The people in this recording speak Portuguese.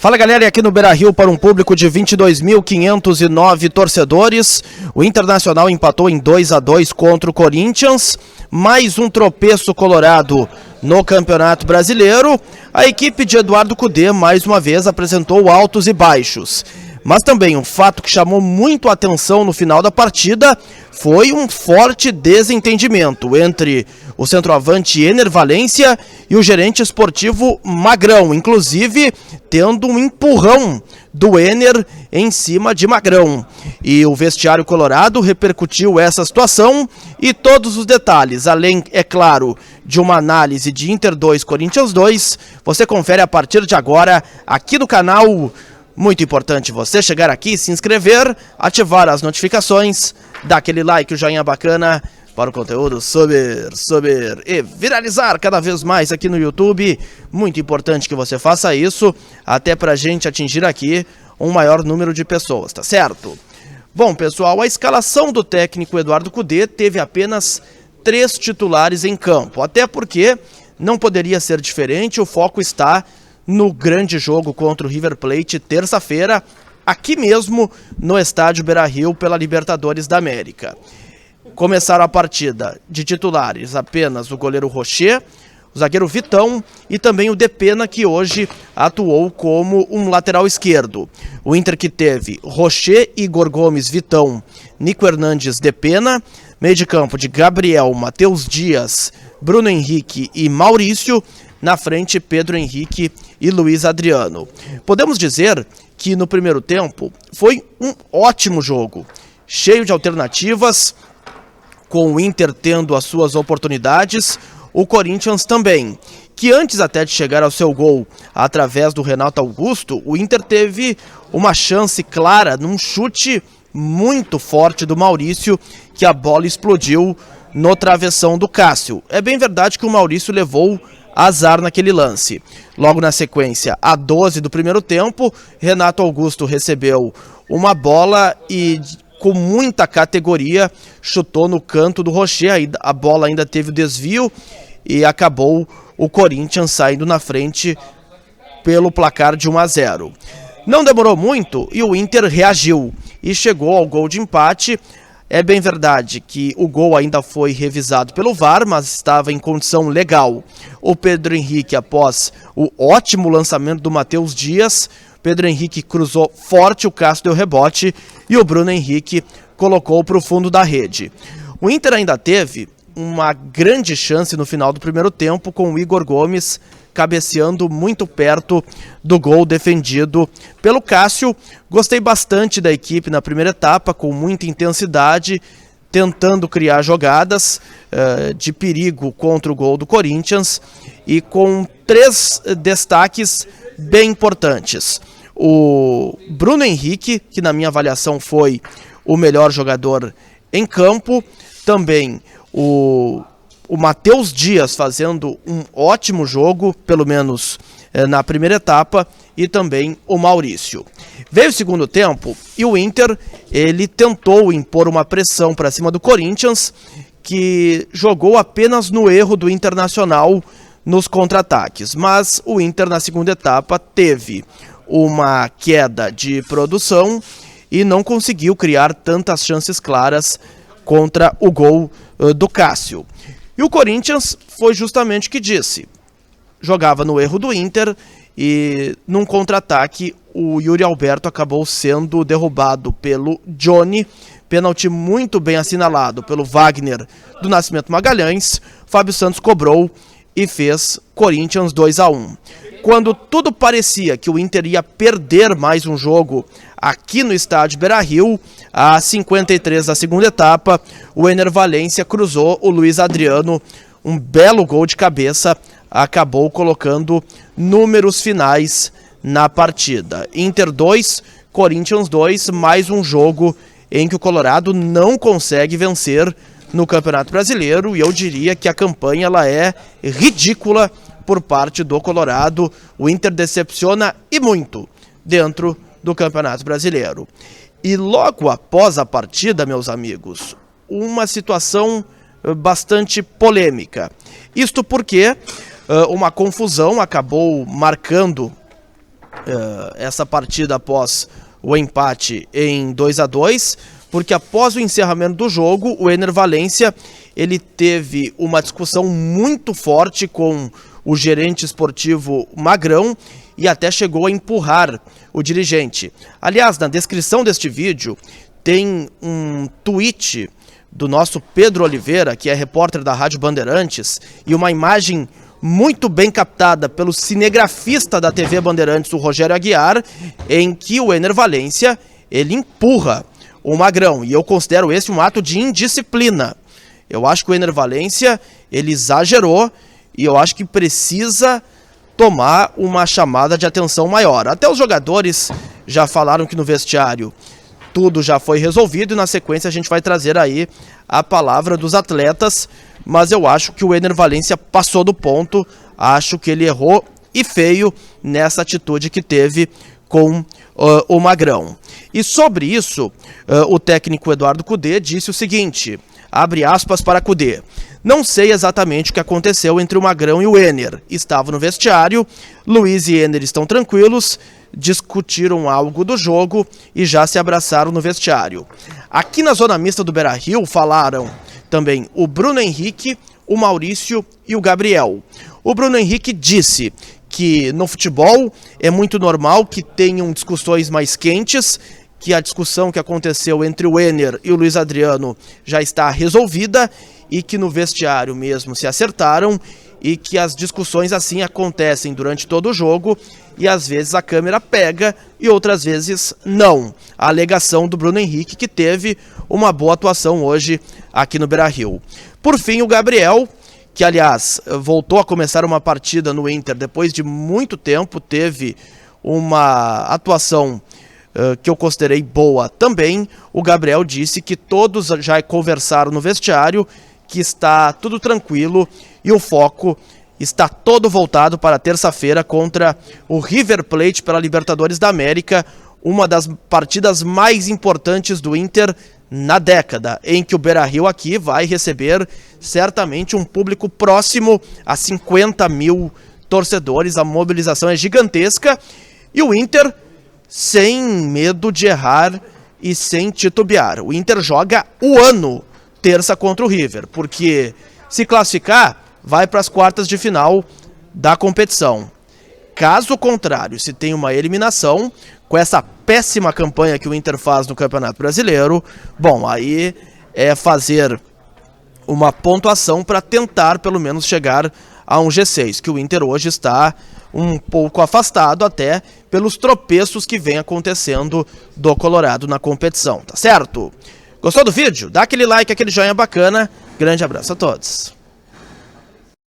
Fala galera, e aqui no Beira-Rio para um público de 22.509 torcedores, o Internacional empatou em 2-2 contra o Corinthians, mais um tropeço colorado no Campeonato Brasileiro. A equipe de Eduardo Cudê mais uma vez apresentou altos e baixos, mas também um fato que chamou muito a atenção no final da partida foi um forte desentendimento entre o centroavante Ener Valencia e o gerente esportivo Magrão, inclusive tendo um empurrão do Ener em cima de Magrão. E o vestiário colorado repercutiu essa situação e todos os detalhes, além, é claro, de uma análise de Inter 2, Corinthians 2, você confere a partir de agora aqui no canal. Muito importante você chegar aqui, se inscrever, ativar as notificações, dar aquele like, o joinha bacana para o conteúdo subir e viralizar cada vez mais aqui no YouTube. Muito importante que você faça isso, até para a gente atingir aqui um maior número de pessoas, tá certo? Bom, pessoal, a escalação do técnico Eduardo Cudê teve apenas 3 titulares em campo, até porque não poderia ser diferente, o foco está no grande jogo contra o River Plate, terça-feira, aqui mesmo no estádio Beira-Rio pela Libertadores da América. Começaram a partida de titulares apenas o goleiro Rocher, o zagueiro Vitão e também o Depena, que hoje atuou como um lateral esquerdo. O Inter que teve Rocher, Igor Gomes, Vitão, Nico Hernandes, Depena, meio de campo de Gabriel, Matheus Dias, Bruno Henrique e Maurício, na frente Pedro Henrique e Luiz Adriano. Podemos dizer que no primeiro tempo foi um ótimo jogo, cheio de alternativas, com o Inter tendo as suas oportunidades, o Corinthians também, que antes até de chegar ao seu gol através do Renato Augusto, o Inter teve uma chance clara num chute muito forte do Maurício, que a bola explodiu no travessão do Cássio. É bem verdade que o Maurício levou azar naquele lance. Logo na sequência, a 12 do primeiro tempo, Renato Augusto recebeu uma bola e com muita categoria chutou no canto do Rocher. A bola ainda teve o desvio e acabou o Corinthians saindo na frente pelo placar de 1-0. Não demorou muito e o Inter reagiu e chegou ao gol de empate. É bem verdade que o gol ainda foi revisado pelo VAR, mas estava em condição legal. O Pedro Henrique, após o ótimo lançamento do Matheus Dias, Pedro Henrique cruzou forte, o Cássio deu rebote e o Bruno Henrique colocou para o fundo da rede. O Inter ainda teve uma grande chance no final do primeiro tempo, com o Igor Gomes cabeceando muito perto do gol defendido pelo Cássio. Gostei bastante da equipe na primeira etapa, com muita intensidade, tentando criar jogadas de perigo contra o gol do Corinthians e com 3 destaques bem importantes. O Bruno Henrique, que na minha avaliação foi o melhor jogador em campo, também o Matheus Dias fazendo um ótimo jogo, pelo menos na primeira etapa, e também o Maurício. Veio o segundo tempo e o Inter ele tentou impor uma pressão para cima do Corinthians, que jogou apenas no erro do Internacional nos contra-ataques. Mas o Inter na segunda etapa teve uma queda de produção e não conseguiu criar tantas chances claras contra o gol do Cássio. E o Corinthians foi justamente o que disse. Jogava no erro do Inter e num contra-ataque o Yuri Alberto acabou sendo derrubado pelo Johnny. Pênalti muito bem assinalado pelo Wagner do Nascimento Magalhães. Fábio Santos cobrou e fez Corinthians 2-1. Quando tudo parecia que o Inter ia perder mais um jogo aqui no estádio Beira-Rio, a 53 da segunda etapa, o Ener Valencia cruzou o Luiz Adriano, um belo gol de cabeça, acabou colocando números finais na partida. Inter 2, Corinthians 2, mais um jogo em que o Colorado não consegue vencer no Campeonato Brasileiro, e eu diria que a campanha ela é ridícula por parte do Colorado. O Inter decepciona e muito dentro do Campeonato Brasileiro. E logo após a partida, meus amigos, uma situação bastante polêmica. Isto porque uma confusão acabou marcando essa partida após o empate em 2-2, porque após o encerramento do jogo, o Ener Valencia ele teve uma discussão muito forte com o gerente esportivo Magrão e até chegou a empurrar o dirigente. Aliás, na descrição deste vídeo tem um tweet do nosso Pedro Oliveira, que é repórter da Rádio Bandeirantes, e uma imagem muito bem captada pelo cinegrafista da TV Bandeirantes, o Rogério Aguiar, em que o Ener Valencia ele empurra o Magrão, e eu considero esse um ato de indisciplina. Eu acho que o Ener Valencia ele exagerou e eu acho que precisa tomar uma chamada de atenção maior. Até os jogadores já falaram que no vestiário tudo já foi resolvido e na sequência a gente vai trazer aí a palavra dos atletas, mas eu acho que o Ener Valencia passou do ponto, acho que ele errou e feio nessa atitude que teve com o Magrão. E sobre isso, o técnico Eduardo Cudê disse o seguinte, abre aspas para Cudê: não sei exatamente o que aconteceu entre o Magrão e o Ener. Estava no vestiário, Luiz e Ener estão tranquilos, discutiram algo do jogo e já se abraçaram no vestiário. Aqui na zona mista do Beira-Rio falaram também o Bruno Henrique, o Maurício e o Gabriel. O Bruno Henrique disse que no futebol é muito normal que tenham discussões mais quentes, que a discussão que aconteceu entre o Ener e o Luiz Adriano já está resolvida e que no vestiário mesmo se acertaram e que as discussões assim acontecem durante todo o jogo e às vezes a câmera pega e outras vezes não. A alegação do Bruno Henrique, que teve uma boa atuação hoje aqui no Beira-Rio. Por fim, o Gabriel, que aliás voltou a começar uma partida no Inter depois de muito tempo, teve uma atuação que eu considerei boa também. O Gabriel disse que todos já conversaram no vestiário, que está tudo tranquilo e o foco está todo voltado para terça-feira contra o River Plate pela Libertadores da América, uma das partidas mais importantes do Inter na década, em que o Beira-Rio aqui vai receber certamente um público próximo a 50 mil torcedores. A mobilização é gigantesca e o Inter sem medo de errar e sem titubear. O Inter joga o ano terça contra o River, porque se classificar, vai para as quartas de final da competição. Caso contrário, se tem uma eliminação, com essa péssima campanha que o Inter faz no Campeonato Brasileiro, bom, aí é fazer uma pontuação para tentar pelo menos chegar a um G6, que o Inter hoje está um pouco afastado até pelos tropeços que vem acontecendo do Colorado na competição, tá certo? Gostou do vídeo? Dá aquele like, aquele joinha bacana. Grande abraço a todos.